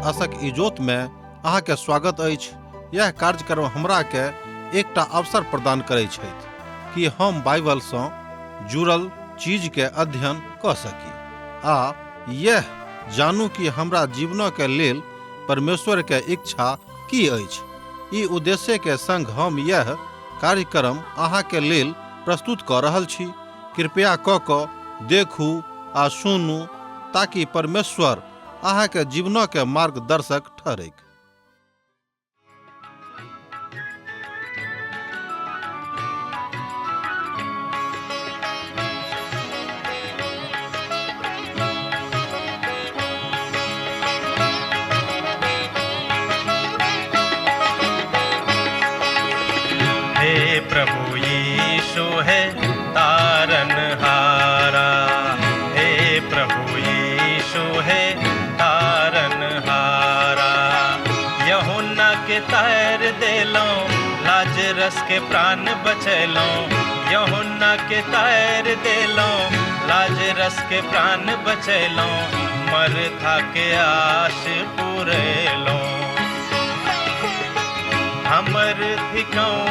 आशक इजोत में अहाँ के स्वागत अछि। यह कार्यक्रम हमरा के एकटा अवसर प्रदान करैत छथि कि हम बाइबल सँ जुड़ल चीज के अध्ययन क सकी आ यह जानू कि हमरा जीवन के लेल परमेश्वर के इच्छा की अछि। ई उद्देश्य के संग हम यह कार्यक्रम अहाँ के लेल प्रस्तुत क रहल छी। कृपया क देखू आ सुनू ताकि परमेश्वर अहाँ के जीवन के मार्गदर्शक ठहरे। हे प्रभु यीशु है तारनहारा, हे प्रभु यीशु है तारनहारा। यूहन्ना के तैर देलो, लाजरस के प्राण बचेलो। यूहन्ना के तैर देलो, लाजरस के प्राण बचेलो। मरथा के आश पूरेलो। हमर थिकौं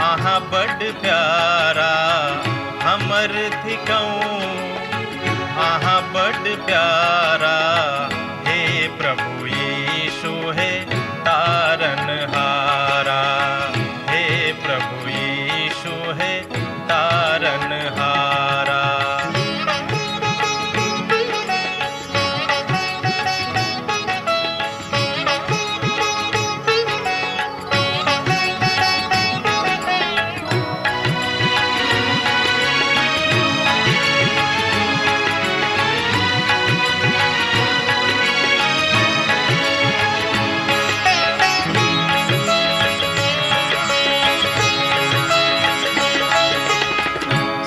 आहा बड़ प्यारा, हमर थिकौं आहा बड़ प्यारा। हे प्रभु यीशु है तारनहारा, हे प्रभु यीशु है तारनहारा।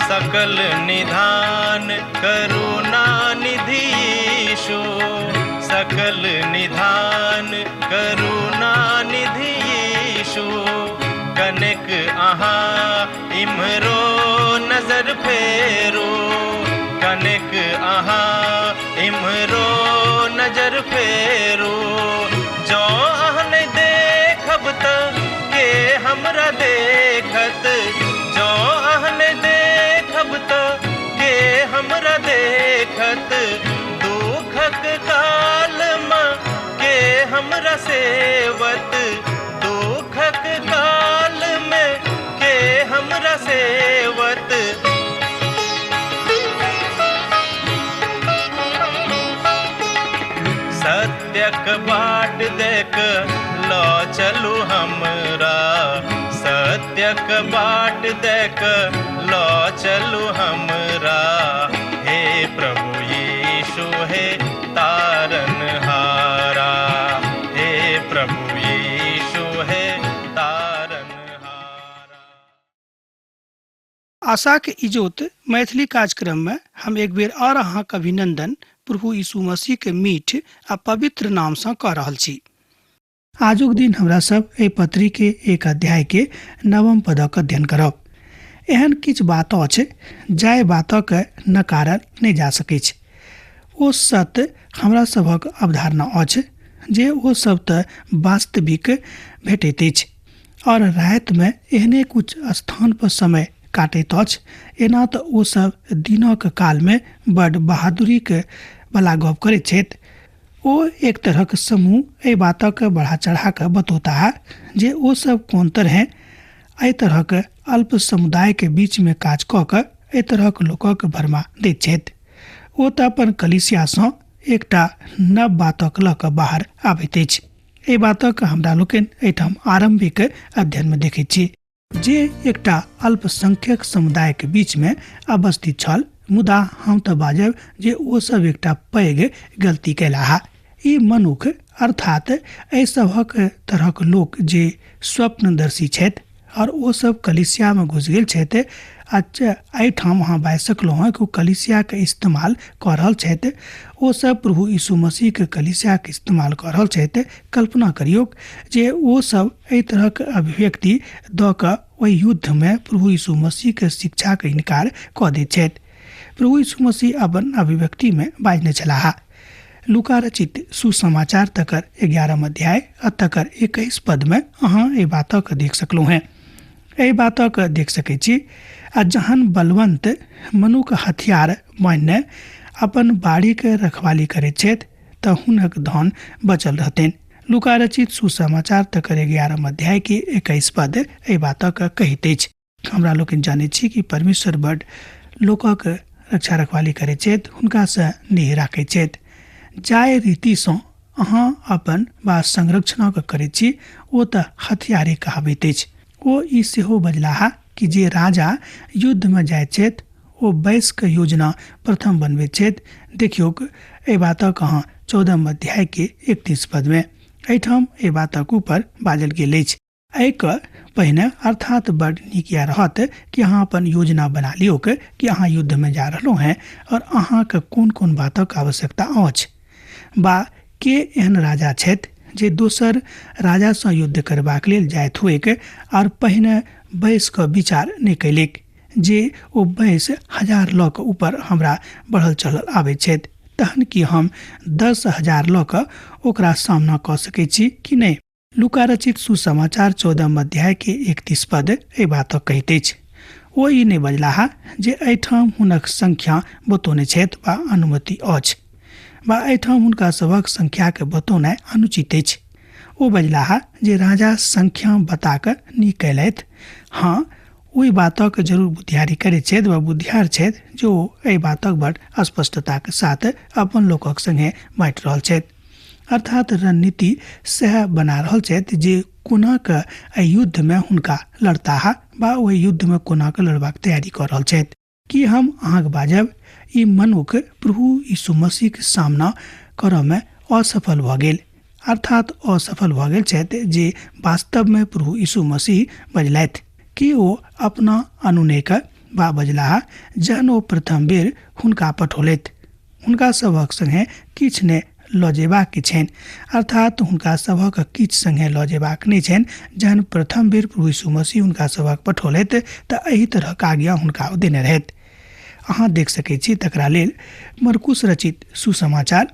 सकल निधान करुणा निधि यीशु, सकल निधान करुणा निधि यीशु। कनिक अहाँ इम्हरो नजर फेरो, कनिक अहाँ इम्हरो नजर फेरो। जो अहन देखब त के हमरा देखत, जो अहन देखब त के हमरा देखत। दुखक काल में के हमरा सेवत, दुखक काल में के हमरा सेवत। सत्यक बाट देख लो चलू हमरा, सत्यक बाट देख लो चलू हमरा। हे प्रभु यीशु है तारनहारा, हे प्रभु यीशु है तारनहारा। आशा के इजोत मैथिली कार्यक्रम में हम एक बेर और अहाँ के अभिनंदन प्रभु यीशु मसीह के मीठ आ पवित्र नाम से कह रहल छी। आजुक दिन हमरा सब ए पत्री के एक अध्याय के 9 पदक अध्ययन करब। एहन किछ बात अछि जाय बातक नकारल नहीं जा सकै छै। ओ सत्य हमरा सबक अवधारणा अछि जे ओ सब त वास्तविक भेटैत अछि और रात में एहने कुछ स्थान पर समय काटैत अछि। एना त ओ सब दिनक काल में बड़ बहादुरी के भला गप करैत छथि। ओ एक तरह के समूह ए बातक बढ़ा चढ़ा के बतौता है जे ओ सब कोन तरह ए तरह के अल्प समुदाय के बीच में काज क के ए तरह के लोकक भरमा दैत छथि। ओ त अपन कलीसिया सँ एकटा नव बातक ल के बाहर आबैत अछि। ए बातक हमरा लोकनि एठाम आरंभिक अध्ययन में देखैत छी जे एकटा अल्पसंख्यक समुदाय के बीच में अवस्थित छल। मुदा हम त बाजब जे ओ सब एकटा पैघ गलती कैला। ई मनुख अर्थात ए सभक तरहक लोक जे स्वप्नदर्शी छथि और ओ सब कलीसिया में घुस गेल छथि। अच्छा एठाम अहाँ बाजि सकलहुँ हैं कि कलीसिया के इस्तेमाल कर रहल छथि। ओ सब प्रभु यीशु मसीह के कलीसिया के इस्तेमाल कर रहल छथि। कल्पना करियौ जे ओ सब एहि तरह के अभिव्यक्ति द क ओहि युद्ध में प्रभु यीशु मसीह के शिक्षा के इनकार क दैत छथि। प्रभु यीशु मसीह अपन अभिव्यक्ति में बाजने छलाह, लुका रचित सुसमाचार तकर 11 अध्याय तकर 21 पद में अहाँ ए बातक देख सकलू हैं। ए बातक देख सकै छी आ जहन बलवंत मनुक हथियार मान्य अपन बाड़ी के रखवाली करे छथि त हुनक धन बचल रहतेन। लुका रचित सुसमाचार तकर 11 अध्याय के 21 पद ए बातक कहैत अछि। हमरा लोग जाने छी कि परमेश्वर बड लोकक रक्षा रखवाली करे छथि, हुनका से नेह राखे छथि। जाय रीति से अहाँ अपन वा संरक्षण करे छी ओ त हथियारे कहाबैत अछि। ओ ई सेहो बजलाहा कि जे राजा युद्ध में जाय छथि ओ बैस के योजना प्रथम बनबैत छथि। देखियो ए बातक अहाँ 14 अध्याय के 31 पद में एठाम ए बातक ऊपर बाजल गेल अछि। एक पहिने अर्थात बड नीक या रहत कि अहाँ अपन योजना बना लियो कि अहाँ युद्ध में जा रहलो हैं और अहाँ के कोन कोन बातक आवश्यकता अछि, बा के एहन राजा छथि जे दोसर राजा से युद्ध करबाक लेल जाइत हुएक और पहिने बैस के विचार नहीं कैलेक जे ओ बैस 1000 ल के ऊपर हमरा बढ़ल चलल आबै छथि तहन कि हम 10,000 ल के ओकरा सामना क सकै छी कि नहीं। लुका रचित सुसमाचार 14 अध्याय के 31 पद ए बात कहैत अछि। ओ ई नहीं बजलाहा जे एठाम हुनक संख्या बतौने छथि वा अनुमति अछि वा एठाम हुनका सभक संख्या के बतौनाइ अनुचित अछि। ओ बजलाहा जे राजा संख्या बता के नी कैलथि। हाँ, ओहि बातक जरूर बुद्धियारी करे छथि वा बुद्धियार छथि जो एहि बातक बड़ स्पष्टता के साथ अपन लोकक संगे बाँटि रहल छथि, अर्थात रणनीति सह बना रहल छथि जे कोना के युद्ध में हुनका लड़ताहा बा ओहि युद्ध में कोना के लड़बाक तैयारी कर रहल छथि। कि हम अहाँक बाजब ई मनुख प्रभु यीशु मसीह के सामना करऽ में असफल भ गेल, अर्थात असफल भ गेल छथि जे वास्तव में प्रभु यीशु मसीह बजलथि कि ओ अपना अनुनयक बा बजलाहा जहन ओ प्रथम बेर हुनका पठौलथि। हुनका सभक संगे किछ ने ल जेबाक छनि, अर्थात हुनका सभक किछ संगे ल जेबाक नहि छनि। जहन प्रथम बेर प्रभु यीशु मसीह हुनका सभक पठौलथि त एहि तरहक आज्ञा हुनका देने रहथि। अहाँ देख सकै छी तकरा लेल मरकुस रचित सुसमाचार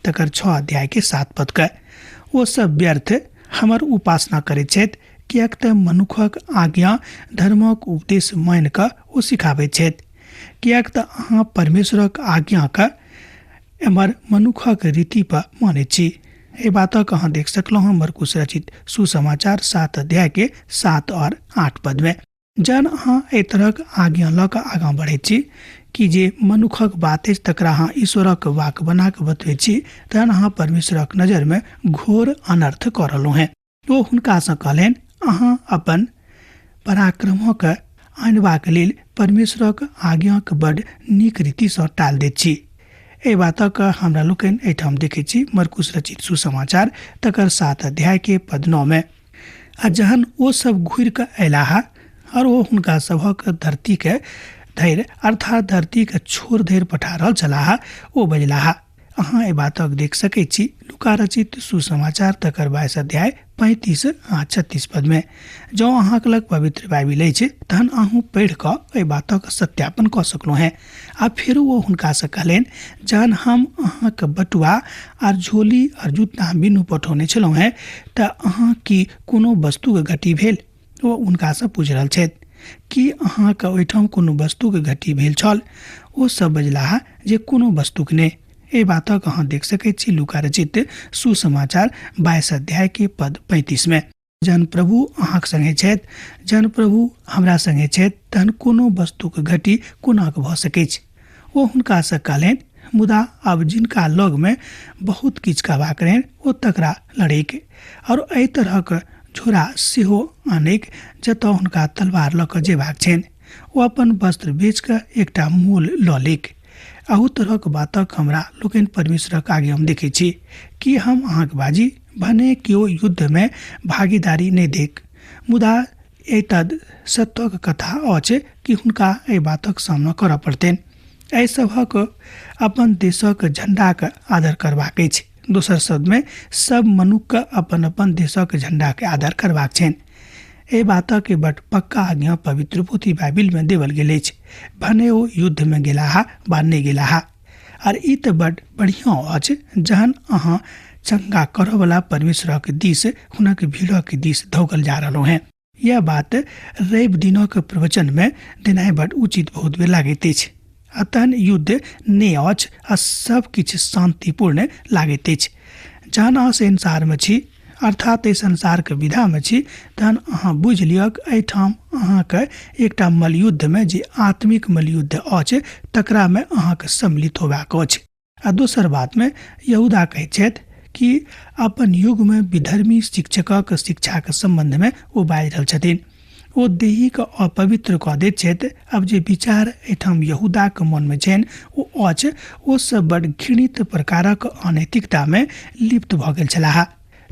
तकर 6 अध्याय के 7 पद के ओ सब व्यर्थ हमर उपासना करैत छथि कियाक त मनुखक आज्ञा धर्मक उपदेश मान क ओ सिखाबैत छथि। कियाक त अहाँ परमेश्वरक आज्ञा का एमर मनुखक रीति पर माने छी। ए बातक अहाँ देख सकलौ हम मरकुस रचित सुसमाचार 7 अध्याय के 7 और 8 पद में। जन अहाँ ए तरहक आज्ञा ल क आगाँ बढ़े छी कि जे मनुखक बात अछि तकरा अहाँ ईश्वरक वाक बना के बतबै छी तहन अहाँ परमेश्वरक नजर में घोर अनर्थ कर रहलौ हैं। ओ हुनका से कहलनि अहाँ अपन पराक्रमक आनबाक लेल परमेश्वरक आज्ञाक बड़ नीक रीति से टाल दैत छी। ए बातक हमरा लोकनि एठाम देखै छी मरकुस रचित सुसमाचार तकर 7 अध्याय के पद 9 में। आ जहन ओ सब घुर के अयलाहा और वो हुनका सभक धरती के धैर अर्थात धरती के छोर धैर पठा रहल छलाहा ओ बजलाहा। अहाँ ए बातक देख सकै छी लुका रचित सुसमाचार तकर 22 अध्याय 35 आ 36 पद में। जो अहाँक लग पवित्र बाइबिल अछि तहन अहूँ पढ़ि कऽ ए बातक सत्यापन कऽ सकलहुँ हैं। आ फेर ओ हुनका से कहलनि जहन हम अहाँक बटुआ आर झोली आर जूता बिनु पठौने छलहुँ हैं तऽ अहाँ की कोनो वस्तु के घटी भेल। ओ हुनका से पूछ रहल छथि कि अहाँके ओहिठाम कोनो वस्तु के घटी भेल छल। ओ सब बजलाहा जे कोनो वस्तु के नहि। ए बातक अहाँ देख सकै छी लुका रचित सुसमाचार 22 अध्याय के पद 35 में। जन प्रभु अहाँक संगे छथि, जन प्रभु हमरा संगे छथि तहन कोनो वस्तु के घटी कोना के भ सकै छै। ओ हुनका से कहलनि मुदा अब जिनका लग में बहुत किछ कहबाक रहनि ओ तकरा लड़ैक और एहि तरहक झोरा सेहो आनेक जतऽ हुनका तलवार लऽ कऽ जेबाक छनि। ओ अपन वस्त्र बेच कऽ एकटा मोल लऽ लेक। अहू तरहक बातक हमरा लोकनि परमेश्वरक आगे हम देखै छी कि हम अहाँक बाजी भने केओ युद्ध में भागीदारी नहि देक। मुदा एतद सत्यक कथा अछि कि हुनका एहि बातक सामना करऽ पड़तनि। एहि सभक अपन देशक झंडा के आदर करबाक अछि। दोसर शब्द में सब मनुष्य अपन अपन देशक झंडा के आदर करबाक छनि। ए बातक के बड़ पक्का आज्ञा पवित्र पोथी बाइबिल में देवल गेल अछि भने ओ युद्ध में गेलाहा वा नहि गेलाहा। और ई तो बड़ बढ़िया अछि जहन अहाँ चंगा करऽ वाला परमेश्वर के दिस हुनक भीड़ के दिस धौगल जा रहो हैं। यह बात रवि दिनों के प्रवचन में देनाइ बड़ उचित बहुत बेर लागैत अछि। अतः युद्ध नै अछि आ सब किछु शांतिपूर्ण लागैत अछि। जहन अहाँ संसार में छी अर्थात संसार के विधा में छी तहन अहाँ बुझ लिअ एहिठाम अहाँके एकटा मलयुद्ध में जे आत्मिक मलयुद्ध अछि तकरा में अहाँके सम्मिलित होबाक अछि। आ दोसर बात में यहूदा कहै छथि कि अपन युग में विधर्मी शिक्षकक शिक्षा के संबंध में ओ बाजि रहल छथिन। ओ देही के अपवित्र कऽ दैत छथि। अब जे विचार एठाम यहूदा के मन में छनि ओ अछि ओ सब बड़ घृणित प्रकारक अनैतिकता में लिप्त भऽ गेल छलाह।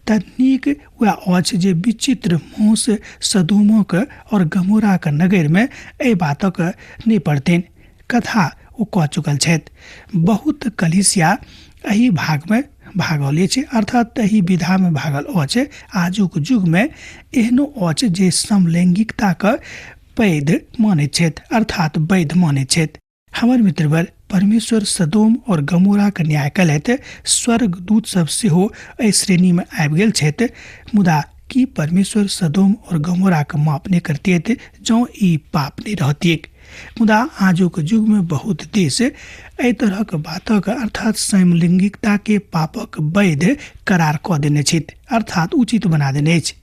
तऽ नीक वह अछि जे विचित्र मोस सदोमक और गमोराक नगर में एहि बातक नहि पड़तनि। कथा ओ कऽ चुकल छथि। बहुत कलिसिया एहि भाग में भागल अछि अर्थात एहि विधा में भागल अछि। आजुक युग में एहनो अछि जे समलैंगिकता के पैध मानैत छथि अर्थात वैध मानैत छथि। हमर मित्रवर परमेश्वर सदोम और गमोरा के न्याय कलैत स्वर्ग दूत सब सेहो एहि श्रेणी में आबि गेल छथि। मुदा की परमेश्वर सदोम और गमोरा के माप नहीं करतियैत जँ ई पाप नहीं रहतियैक। मुदा आजुक युग में बहुत देश एहि तरहक बातक अर्थात समलैंगिकता के पापक वैध करार कऽ देने छथि अर्थात उचित बना देने अछि।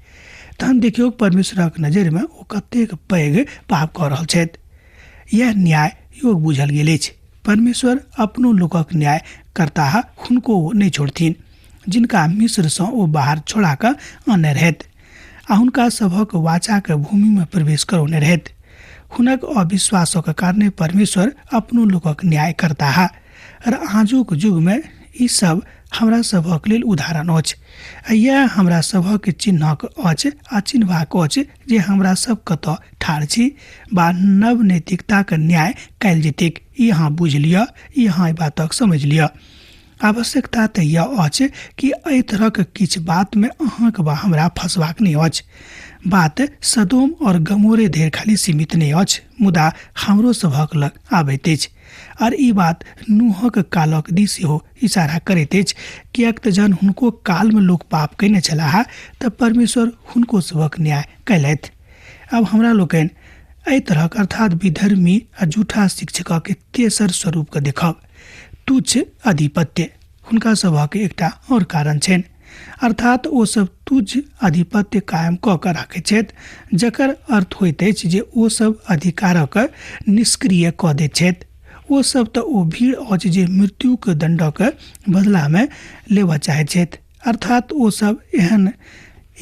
तहन देखियौ परमेश्वरक नजर में ओ कतेक पैघ पाप कऽ रहल छथि। यह न्याय योग बुझल गेल अछि। परमेश्वर अपनो लोकक न्याय करता हुनको नहीं छोड़थिन जिनका मिस्र सँ ओ बाहर छोड़ा कऽ आनने रहथि आ हुनका सभक वाचा के भूमि में प्रवेश करौने रहथि। हुनक अविश्वासक कारणे परमेश्वर अपनो लोकक न्याय करता और आजुक युग में ई सब हमरा सभक लेल उदाहरण अछि। यह हमरा सभक चिन्हक अछि आ चिन्हबाक अछि जे हमरा सब कतऽ ठाढ़ छी बा नव नैतिकता के न्याय कयल जेतैक। यहाँ बुझ लिअ, यहाँ बातक समझ लिअ। आवश्यकता तऽ यह अछि कि एहि तरहक किछु बात में अहाँक वा हमरा फंसबाक नहि अछि। बात सदोम और गमोरे धरि खाली सीमित नहीं अछि मुदा हमरो सभक लग आबैत अछि। और ई बात नूहक कालक दिस सेहो इशारा करैत अछि कियाक तऽ जहन हुनको काल में लोक पाप कयने छलाह तऽ परमेश्वर हुनको सभक न्याय कयलथि। अब हमरा लोकनि एहि तरहक अर्थात विधर्मी आ झूठा शिक्षक के तेसर स्वरूप के देखब। तुच्छ आधिपत्य हुनका सभक एकटा और कारण छनि अर्थात ओ सब तुच्छ आधिपत्य कायम कऽ कऽ राखैत छथि जकर अर्थ होइत अछि जे ओ सब अधिकारक निष्क्रिय कऽ दैत छथि। ओ सब तऽ ओ भीड़ अछि जे मृत्युक दंडक बदला में लेबऽ चाहैत छथि अर्थात ओ सब एहन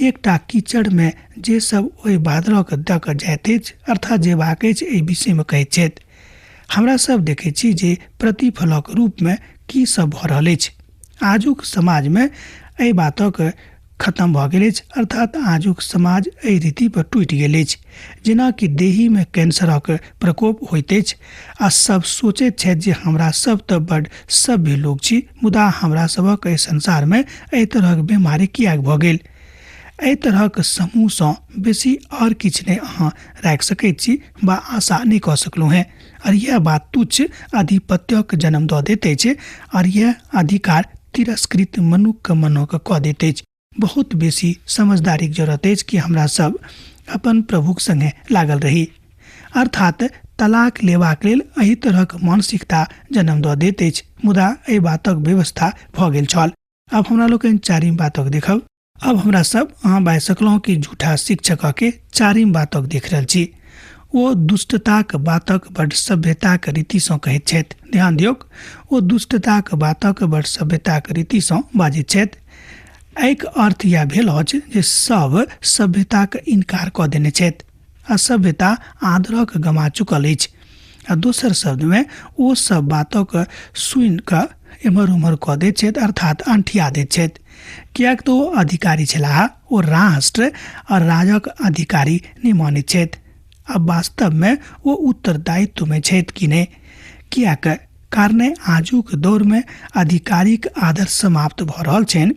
एकटा कीचड़ में जे सब ओहि बादरक दऽ कऽ जाइत अछि अर्थात जेबाक अछि एहि विषय में कहैत छथि। हमरा सब देखै छी जे प्रतिफलक रूप में की सब भऽ रहल अछि। आजुक समाज में एहि बातक खत्म भऽ गेल अछि अर्थात आजुक समाज एहि रीति पर टूटि गेल अछि जेना कि देही में कैंसरक प्रकोप होइत अछि आ सब सोचैत छथि जे हमरा सब तऽ बड़ सभ्य लोक छी मुदा हमरा सभक एहि संसार में एहि तरहक बीमारी किएक भऽ गेल। एहि तरहक समूह सँ बेसी और किछु नहि अहाँ राखि सकैत छी बा आशा नहि कऽ सकलहुँ हैं। और यह बात तुच्छ आधिपत्यक जन्म दऽ दैत अछि और यह अधिकार तिरस्कृत मनुष्य मनक कऽ दैत अछि। बहुत बेसी समझदारी के जरूरत अछि कि हमरा सब अपन प्रभुक संगे लागल रही अर्थात तलाक लेबाक लेल एहि तरहक मानसिकता जन्म दऽ दैत अछि मुदा एहि बातक व्यवस्था भऽ गेल छल। अब हमरा लोकनि चारिम बातक देखब। अब हमरा सब अहाँ बाजि सकलहुँ कि झूठा शिक्षक के चारिम बातक देख रहल छी। ओ दुष्टताक बातक बड़ सभ्यताक रीति सँ कहैत छथि। ध्यान दियौक, ओ दुष्टताक बातक बड़ सभ्यताक रीति सँ बाजैत छथि। एक अर्थ यह भेल अछि जे सब सभ्यताक इनकार कऽ देने छथि आ सभ्यता आदरक गमा चुकल अछि। आ दोसर शब्द में ओ सब बातक सुनि कऽ एम्हर उम्हर कऽ दैत छथि अर्थात अंठिया दैत छथि कियाक तऽ ओ अधिकारी छलाह। ओ राष्ट्र और राजक अधिकारी नहि मानैत छथि। अब वास्तव में वो उत्तरदायित्व में छथि कि नहीं कियाक कारणे आजुक दौर में आधिकारिक आदर समाप्त भऽ रहल छनि।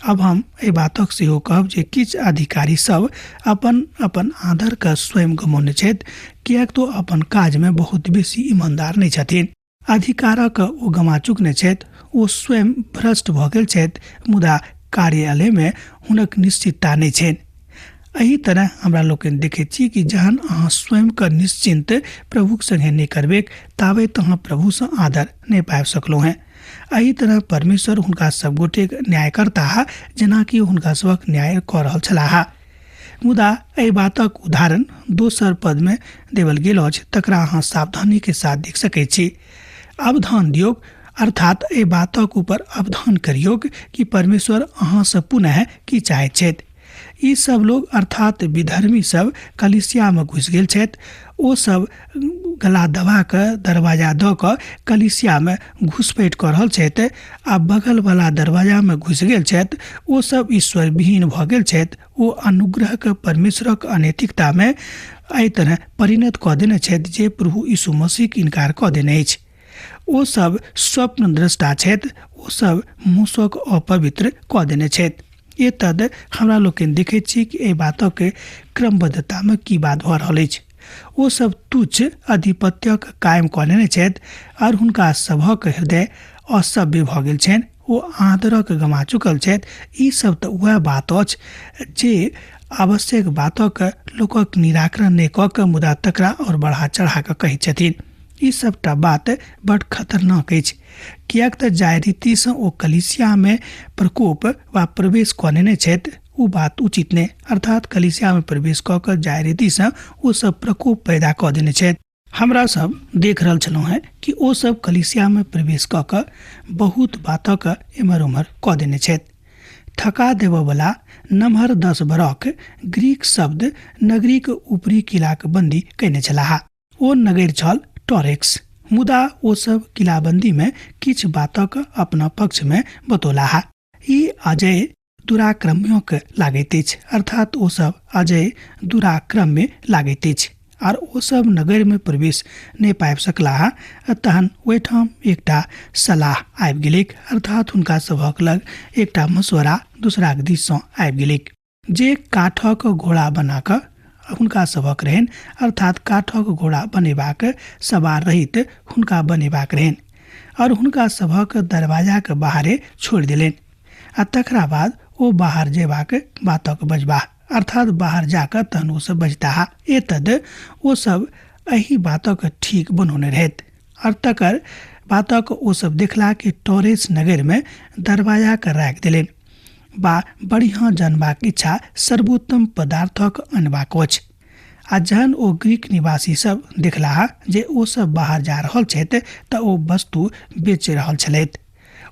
अब हम एहि बातक सेहो कहब जे किछु अधिकारी सब अपन अपन आदर के स्वयं गमौने छथि कियाक तो अपन काज में बहुत बेसी ईमानदार नहीं छथिन। अधिकारक ओ गमा चुकने छथि, ओ स्वयं भ्रष्ट भऽ गेल छथि, मुदा कार्यालय में हुनक निश्चितता नहीं छनि। एही तरह हमरा लोकनि देखै छी कि जहन अहाँ स्वयं का निश्चिंत प्रभुक संगे नहीं करबे ताबे तो अहाँ प्रभु से आदर नहीं पाबि सकलहुँ हैं। एही तरह परमेश्वर हुनका सब गोटे न्याय करता जेना कि हुनका सबक न्याय कऽ रहल छलाह। मुदा एहि बातक उदाहरण दोसर पद में देवल गेल अछि, तकरा अहाँ सावधानी के साथ देख सकै छी। अवधान दियौ, अर्थात एहि बातक ऊपर अवधान करियौ कि परमेश्वर अहाँ से पुनः की चाहैत छथि। ई सब लोग अर्थात विधर्मी सब कलिसिया में घुस गेल छथि। ओ सब गला दबा के दरवाजा द के कलिसिया में घुसपैठ कर रहल छथि आ बगल वाला दरवाजा में घुस गेल छथि। ओ सब ईश्वर विहीन भ गेल छथि। ओ अनुग्रह के परमेश्वरक अनैतिकता में एहि तरह परिणत कऽ देने छथि जे प्रभु यीशु मसीह के इनकार कऽ देने अछि। ओ सब स्वप्न दृष्टा छथि। ओ सब मूसक अपवित्र कऽ देने छथि। ये तद हमरा लोकनि देखै छी कि एहि बातक क्रमबद्धता में की बात भऽ रहल अछि। ओ सब तुच्छ आधिपत्यक कायम कऽ लेने छथि और हुनका सभक हृदय असभ्य भऽ गेल छनि। ओ आदरक गमा चुकल छथि। ई सब तऽ वह बात अछि जे आवश्यक बातक लोकक निराकरण नहि कऽ कऽ मुदा तकरा और बढ़ा चढ़ा कऽ कहै छथिन। ई सबटा बात बड़ खतरनाक अछि, कियाक तऽ जाय रीति से ओ कलिसिया में प्रकोप वा प्रवेश कऽ लेने छथि ओ बात उचित नहि, अर्थात कलिसिया में प्रवेश कऽ कऽ जाय रीति से ओ सब प्रकोप पैदा कऽ देने छथि। हमरा सब देख रहल छलहुँ हैं कि ओ सब कलिसिया में प्रवेश कऽ कऽ बहुत बातक एम्हर उम्हर कऽ देने छथि। थका देबऽ वाला नमहर 10 बरख ग्रीक शब्द नगरी के ऊपरी किलाक बंदी कयने छलाह। ओ नगर छल टॉरेक्स। मुदा ओ सब किलाबंदी में किछ बातक अपना पक्ष में बतौलाह। ई अजय दुराक्रमियों लागैत अछि, अर्थात ओ सब अजय दुराक्रम में लागैत अछि और ओ सब नगर में प्रवेश नहीं पाबि सकलाह। तहन ओहिठाम एकटा सलाह आबि गेलैक, अर्थात हुनका सभक लग एकटा मशवरा दूसरा दिस सँ आबि गेलैक जे काठक घोड़ा बना कऽ हुनका सभक रहनि, अर्थात काठक घोड़ा बनेबाक सवार रहित हुनका बनेबाक रहनि और हुनका सभक दरवाजा के बाहरे छोड़ि देलनि। आ तकरा बाद ओ बाहर जेबाक बातक बजबाह, अर्थात बाहर जाकर तहन ओ सब बजताह। एतद ओ सब एही बातक ठीक बनौने रहथि और तकर बातक ओ सब देखला कि टॉरेस नगर में दरवाजा के राखि देलनि बा बढ़िया जानबाक इच्छा सर्वोत्तम पदार्थक अनबाक अछि। आ जहन ओ ग्रीक निवासी सब देखलाह जे ओ सब बाहर जा रहल छथि तऽ ओ वस्तु बेच रहल छलथि।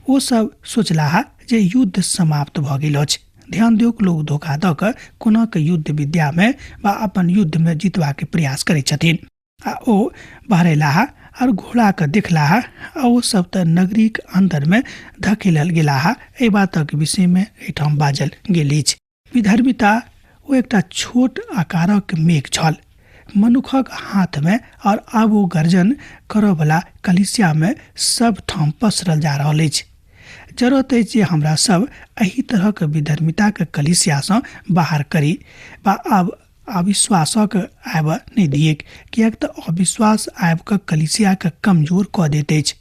ओ सब सोचलाह जे युद्ध समाप्त भऽ गेल अछि। ध्यान दियौ, लोग धोखा दऽ कऽ कोना के युद्ध विद्या में वा अपन युद्ध में जीतवा के प्रयास करै छथिन। आ ओ बहरेलाह और घोड़ा के देखलाह आ ओ सब तऽ नगरी के अंदर में धकेलल गेलाह। एहि बातक विषय में एहिठाम बाजल गेल अछि। विधर्मिता ओ एकटा छोट आकारक मेघ छल मनुखक हाथ में और आब ओ गर्जन करऽ वाला कलिसिया में सब ठाम पसरल जा रहल अछि। जरूरत अछि जे हमरा सब एही तरह के विधर्मिता के कलिसिया सँ बाहर करी बा आब अविश्वासक आब नहीं दिए, कियाक तऽ अविश्वास आब के कलिसिया के कमजोर कऽ दैत अछि।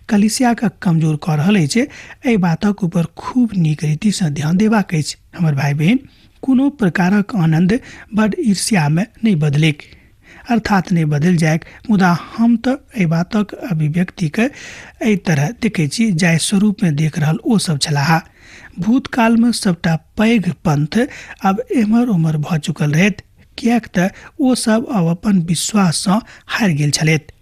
कलिसिया के कमजोर कऽ रहल अछि। एहि बातक ऊपर खूब नीक रीति से ध्यान देबाक अछि। हमर भाई बहन, कोनो प्रकारक आनंद बड़ ईर्ष्या में नहीं बदलेक, अर्थात नहीं बदल जायक, मुदा हम तो एहि बातक अभिव्यक्ति के एहि तरह देखै छी जाय स्वरूप में देख रहल ओ सब छलाह। भूतकाल में सबटा पैघ पंथ अब एम्हर उम्हर भऽ चुकल रहथि, कियाक तऽ ओ सब अब अपन विश्वास सँ हारि गेल छलथि।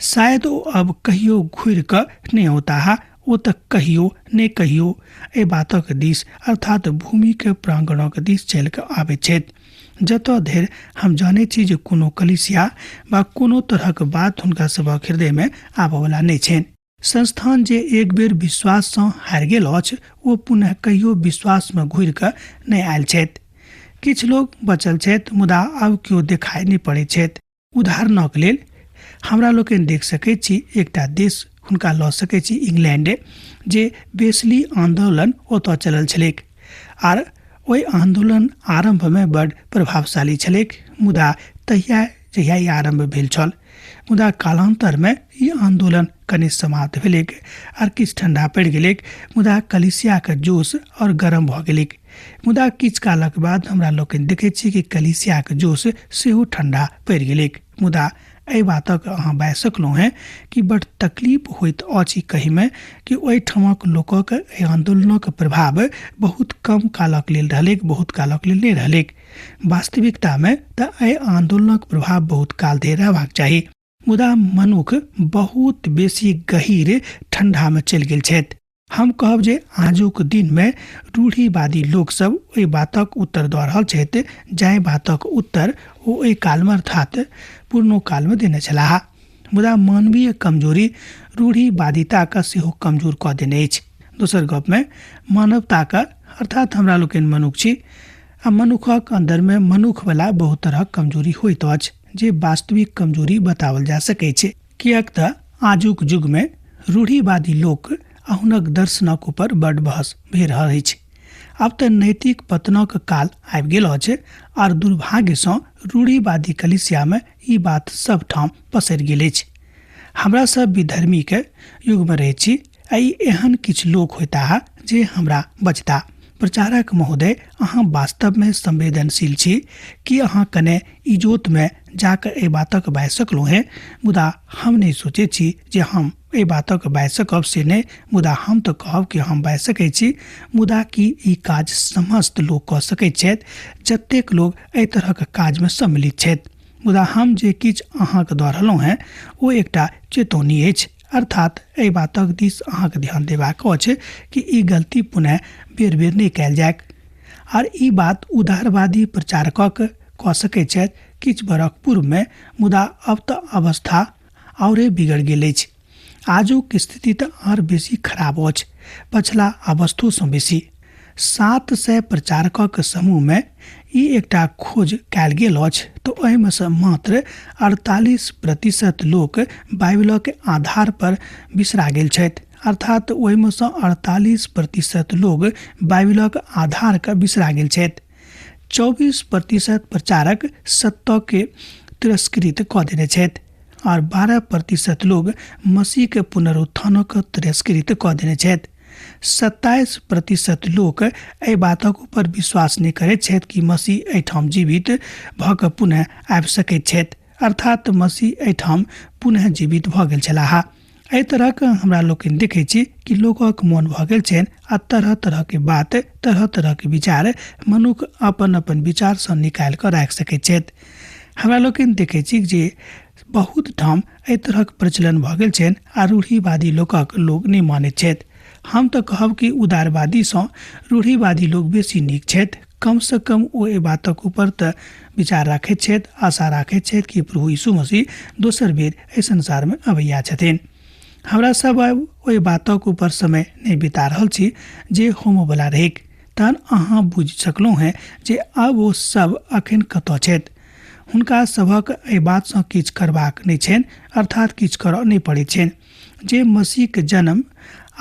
शायद ओ अब कहियो घुरि कऽ नहीं औताह। ओ तऽ कहियो नहीं कहियो एहि बातक दिस अर्थात भूमि के प्रांगणक दिस चलि कऽ आबैत छथि। जतऽ धरि हम जानै छी जे कोनो कलिसिया वा कोनो तरहक बात हुनका सभक हृदय में आबयवला नहीं छनि। संस्थान जे एक बेर विश्वास सँ हारि गेल अछि ओ पुनः कहियो विश्वास में घुरि कऽ नहीं आयल छथि। किछु लोग बचल छथि, मुदा आब केओ देखाई नहीं पड़ैत छथि। उदाहरणक लेल हमरा लोकनि देख सकैत छी एकटा देश हुनका लऽ सकैत छी इंग्लैंड, जे बेसली आंदोलन ओतऽ चलल छलैक आर ओहि आंदोलन आरंभ में बड़ प्रभावशाली छलैक। मुदा तहिया जहिया ई आरंभ भेल छल, मुदा कालांतर में ई आंदोलन कनि समाप्त भेलिक और किछ ठंडा पड़ि गेलिक, मुदा कलिसिया के जोश और गरम भ गेलिक। मुदा किछ कालक बाद हमरा लोकनि देखैत छी कि कलिसिया के जोश सेहो ठंडा पड़ि गेलिक। मुदा एहि बातक अहाँ बाजि सकलहुँ हैं कि बड़ तकलीफ होइत अछि कहिमे कि ओहि ठामक लोकक एहि आंदोलनक प्रभाव बहुत कम कालक लेल रहलिक, बहुत कालक लेल नहि रहलिक। वास्तविकतामे तऽ एहि आंदोलनक प्रभाव बहुत काल धरि रहबाक चाही, मुदा मनुख बहुत बेसी गहीर ठंडामे चलि गेल छथि। हम कहब जे आजुक दिनमे रूढ़िवादी लोकसभ ओहि बातक उत्तर दऽ रहल छथि जाहि बातक उत्तर ओ ओहि कालमे अर्थात पूर्णो कालमे देने छलाह। मुदा मानवीय कमजोरी रूढ़िवादिताके सेहो कमजोर कऽ देने अछि। दोसर गपमे मानवताके अर्थात हमरा लोकनि मनुख छी आ मनुखक अन्दरमे मनुखवला बहुत तरहक कमजोरी होइत अछि जे वास्तविक कमजोरी बताओल जा सकैत छै। किएक तऽ आजुक युगमे रूढ़िवादी लोक आ हुनक दर्शनक ऊपर बड़ बहस भऽ रहल अछि। आब तऽ नैतिक पतनक काल आबि गेल अछि और दुर्भाग्यसँ रूढ़िवादी कलिसियामे ई बात सब ठाम पसरि गेल अछि। हमरा सब विधर्मीके युगमे रहैत छी आ ई एहन किछु लोक होइता जे हमरा बचता। प्रचारक महोदय, अहाँ वास्तवमे संवेदनशील छी कि अहाँ कने इजोतमे जाकर एहि बातक बाजि सकलहुँ हैं? मुदा हम नहि सोचैत छी जे हम एहि बातक बाजि सकब से नहि, मुदा हम तऽ कहब कि हम बाजि सकैत छी, मुदा कि ई काज समस्त लोक कऽ सकैत छथि जतेक लोक एहि तरहक काजमे सम्मिलित छथि। मुदा हम जे किछु अहाँके दऽ रहलहुँ हैं ओ एकटा चेतौनी अछि, अर्थात एहि बातक दिस अहाँके ध्यान देबाक अछि कि ई गलती पुनः बेर बेर नहि कयल जायक। आर ई बात उदारवादी प्रचारकक कऽ सकैत छथि किछु बरख पूर्वमे, मुदा अब तऽ अवस्था औरे बिगड़ गेल अछि। आजुक स्थिति तऽ और बेसी खराब अछि, पछिला अवस्थोसँ बेसी। 700 प्रचारकक समूहमे ई एकटा खोज कयल गेल अछि तऽ ओहिमे सँ मात्र 48% लोक बाइबलक आधार पर बिसरा गेल छथि, अर्थात ओहिमे सँ 48% लोग बाइबलक आधारके बिसरा गेल छथि। 24% प्रचारक सत्यके तिरस्कृत कऽ देने छथि और 12% लोग मसीह के पुनरुत्थानक तिरस्कृत कऽ देने छथि। 27% लोक एहि बातक ऊपर विश्वास नहि करैत छथि कि मसीह एहिठाम जीवित भऽ कऽ पुनः आबि सकैत छथि, अर्थात मसीह एहिठाम पुनः जीवित भऽ गेल छलाह। एहि तरहक हमरा लोकनि देखैत छी कि लोकक मोन भऽ गेल छनि आ तरह तरहके बात, तरह तरहके विचार मनुख अपन अपन विचारसँ निकालि कऽ राखि सकैत छथि। हमरा लोकनि देखैत छी जे बहुत ठाम एहि तरहक प्रचलन भऽ गेल छनि आ रूढ़िवादी लोकक लोक नहि मानैत छथि। हम तऽ कहब कि उदारवादीसँ रूढ़िवादी लोक बेसी नीक छथि। कमसँ कम ओ एहि बातक ऊपर तऽ विचार राखैत छथि, आशा राखैत छथि कि प्रभु यीशु मसीह दोसर बेर एहि संसारमे अबैया छथिन। हमरा सब ओहि बातक ऊपर समय नहि बिता रहल छी जे होमवला रहैक, तहन अहाँ बुझि सकलहुँ हैं जे आब ओ सब अखन कतऽ छथि। हुनका सभक एहि बातसँ किछु करबाक नहि छनि, अर्थात किछु करऽ नहि पड़ैत छनि। जे मसीहके जन्म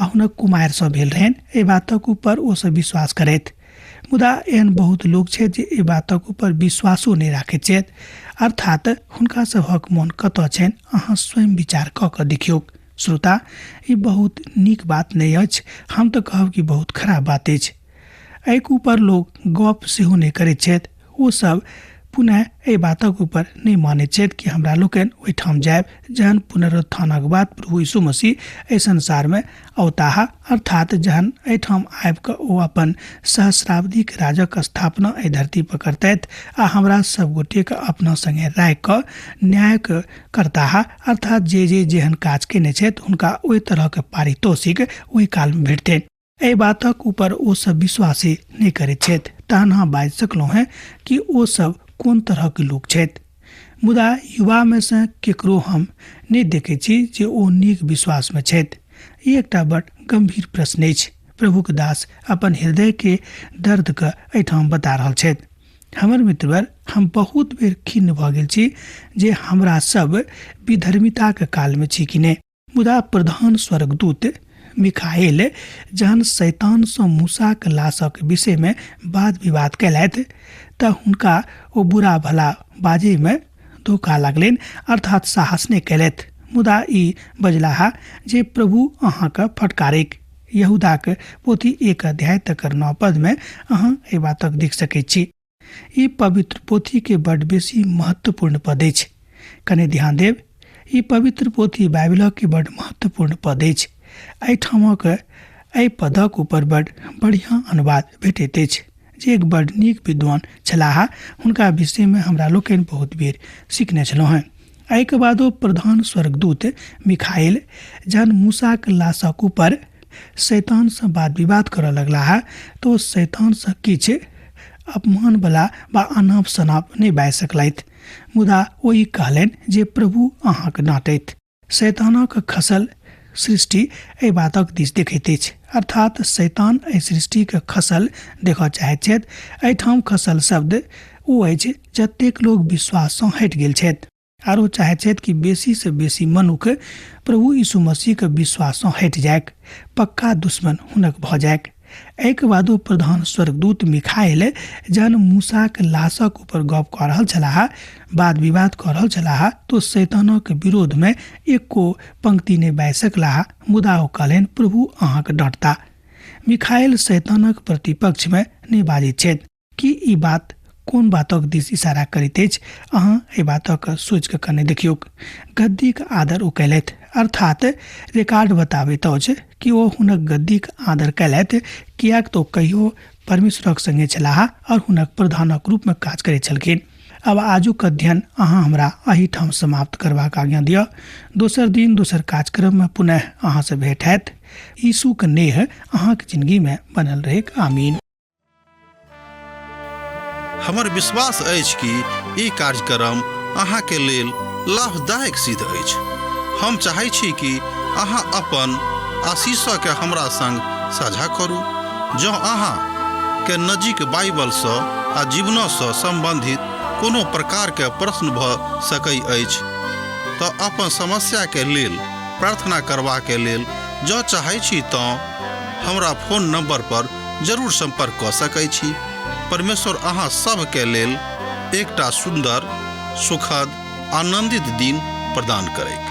आ हुनक कुमारिसँ भेल रहनि एहि बातक ऊपर ओ सब विश्वास करथि, मुदा एहन बहुत लोक छथि जे एहि बातक ऊपर विश्वासो नहि राखैत छथि, अर्थात हुनका सभक मोन कतऽ छनि अहाँ स्वयं विचार कऽ कऽ देखियौ। श्रोता, ई बहुत नीक बात नहि अछि, हम तऽ कहब कि बहुत खराब बात अछि। एहि ऊपर लोक गप सेहो नहि करैत छथि। ओ सब पुनः एहि बातक ऊपर नहि मानैत छथि कि हमरा लोकनि ओहिठाम जायब जहन पुनरुत्थानक बाद प्रभु यीशु मसीह एहि संसारमे अवताह, अर्थात जहन एहिठाम आबि कऽ ओ अपन सहस्राब्दीक राजक स्थापना एहि धरती पर करतथि आ हमरा सब गोटेके अपना संगे राखि कऽ न्याय करताह, अर्थात जे जेहन काज केने छथि हुनका ओहि तरहके पारितोषिक ओहि कालमे भेटतनि। एहि बातक ऊपर ओ सब विश्वासे नहि करैत छथि। तहन अहाँ बाजि सकलहुँ हैं कि ओ सब कोन तरहके लोक छथि। मुदा युवामे सँ केकरो हम नहि देखैत छी जे ओ नीक विश्वासमे छथि। ई एकटा बड़ गंभीर प्रश्न अछि। प्रभुक दास अपन हृदयके दर्दके एहिठाम बता रहल छथि। हमर मित्रवर, हम बहुत बेर खिन्न भऽ गेल छी जे हमरा सब विधर्मिताके कालमे छी कि नहि। मुदा प्रधान स्वर्गदूत मिखाएल जहन शैतानसँ मूसाके लाशक विषयमे वाद विवाद कयलथि तऽ हुनका ओ बुरा भला बाजैमे धोखा लागलनि, अर्थात साहस नहि कयलथि। मुदा ई बजलाहा जे प्रभु अहाँके फटकारेक। यहूदाक पोथी 1 अध्याय तक 9 पद में अहाँ ए बातक देख सकैत छी। ई पवित्र पोथी के बड़ बेसी महत्वपूर्ण पद अछि। कने ध्यान देव, ई पवित्र पोथी बाइबल के बड़ महत्वपूर्ण पद अछि। एहिठामक एहि पदक ऊपर बड़ बढ़िया अनुवाद भेटैत अछि जे एक बड़ नीक विद्वान छलाह। हुनका विषय में हमरा लोकनि बहुत बेर सीखने छलहुँ हैं। एहिके बादो प्रधान स्वर्गदूत मिखाइल जहन मूसाक लाशक ऊपर शैतान से वाद विवाद करऽ लगलाह तो शैतान से किछु अपमान बला वा अनाप शनाप नहीं बाजि सकलथि, मुदा ओहि कहलनि जे प्रभु अहाँके डांटैत। शैतानक खसल सृष्टि एहि बातक दिस देखैत अछि, अर्थात शैतान एहि सृष्टि के खसल देखऽ चाहैत छथि। एहिठाम खसल शब्द ओ अछि जतेक लोग विश्वास सँ हटि गेल छथि, आरो चाहैत छथि कि बेसी से बेसी मनुख प्रभु यीशु मसीह के विश्वास सँ हटि जायक, पक्का दुश्मन हुनक भऽ जायक। एहिके बादो प्रधान स्वर्गदूत मिखाइल जहन मूसाक लाशक ऊपर गप कऽ रहल छलाह, वाद विवाद कऽ रहल छलाह, तो शैतानक विरोध में एको पंक्ति नहीं बाजि सकलाह, मुदा ओ कहलनि प्रभु अहाँके डांटता। मिखाइल शैतानक प्रतिपक्ष में नहीं बाजैत छथि। कि ई बात कोन बातक दिस इशारा करैत अछि? अहाँ एहि बातक सोचि कऽ कने देखियौ। गद्दीक आदर ओ कयलथि, अर्थात रिकॉर्ड बताबैत अछि कि ओ हुनक गद्दीक आदर कयलथि, कियाक तो कहियो परमेश्वरक संगे छलाह और हुनक प्रधानक रूप में काज करैत छलखिन। अब आजुक अध्ययन अहाँ हमरा एहिठाम समाप्त करबाक आज्ञा दिअ। दोसर दिन दोसर कार्यक्रम में पुनः अहाँ से भेंट हैत। यीशुक नेह अहाँक जिंदगी में बनल रहेक। आमीन। हमर विश्वास अछि कि ई कार्यक्रम अहाँ के लेल लाभदायक सिद्ध अछि। हम चाहै छी कि अहाँ अपन आशीषक के हमरा संग साझा करू। जँ अहाँ के नजीक बाइबल सँ आ जीवन सँ संबंधित कोनो प्रकार के प्रश्न भऽ सकै अछि तऽ अपन समस्या के लेल प्रार्थना करबा के लेल जँ चाहै छी तऽ हमरा फोन नंबर पर जरूर संपर्क कऽ सकै छी। परमेश्वर अहाँ सब के लेल एकटा सुंदर, सुखद, आनंदित दिन प्रदान करैक।